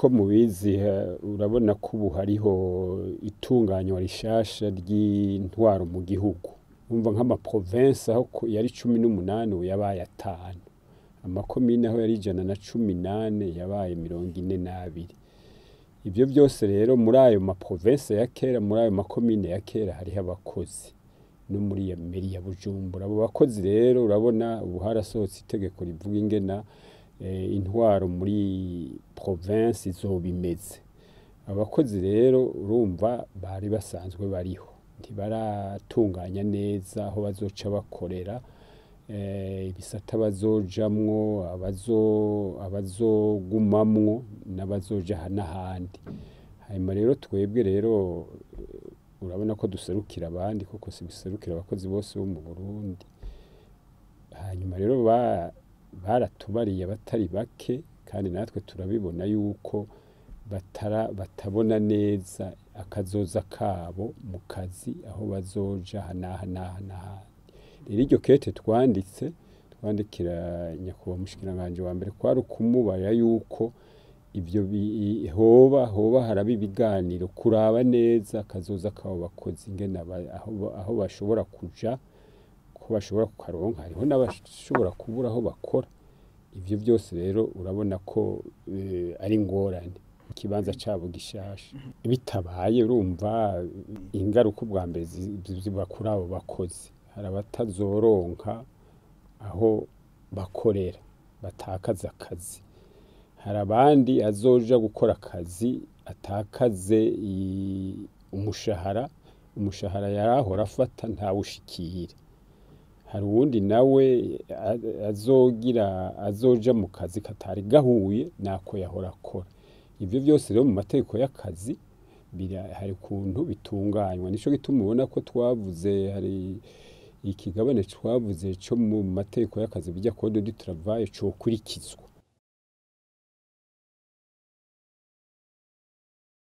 nkuko mubizi urabona ko ubu hariho itunganywa rishasha ry'intwaro mu gihugu. Umva nk'ama province aho yari 18 ubu yabaye 5. Amakomine aho yari 118 yabaye 42. Ibyo byose rero muri ayo ma province ya kera, muri ayo makomine ya kera hariho abakozi no muri Mbere ya Bujumbura. Abo bakozi rero urabona ubu harasohotse itegeko rivuga ingena intwaro muri province izobimeze. Abakozi rero urumva bari basanzwe bariho, ntibaratunganya neza aho bazoca bakorera, ibisata bazojamwo, abazogumamwo n'abazoja n'ahandi. Hanyuma rero twebwe rero urabona ko duserukira abandi koko sibiserukira abakozi bose bo mu Burundi. Hanyuma rero baratubariye abatari bake, kandi natwe turabibona yuko batabona neza akazoza kabo mu kazi aho bazoja n'ahandi. Rero iryo kete twandikira nyakubahwa umushikiranganji wa Mbere kwari ukumubarira yuko ibyo hoba haraba ibiganiro kuraba neza akazoza kabo bakozi ingena aho bashobora kuja, ko bashobora kukaronka, hariho n'abashobora kubura aho bakora. Ivyo byose rero urabona ko ari ngorane ikibanza cabo gishasha. Bitabaye urumva ingaruka ubwa mbere ziba kuri abo bakozi. Hari abatazoronka aho bakorera, batakaza akazi. Hari abandi azoja gukora akazi atakaze umushahara yarahora afata ntawushikire. Hari uwundi nawe azoja mu kazi katari gahuye nako yahora akora. Ivyo byose rero mu mategeko y'akazi hari ukuntu bitunganywa. Nico gituma ubona ko twavuze hari ikigabane twavuze cyo mu mategeko y'akazi bijya code du travail cyo kurikizwa.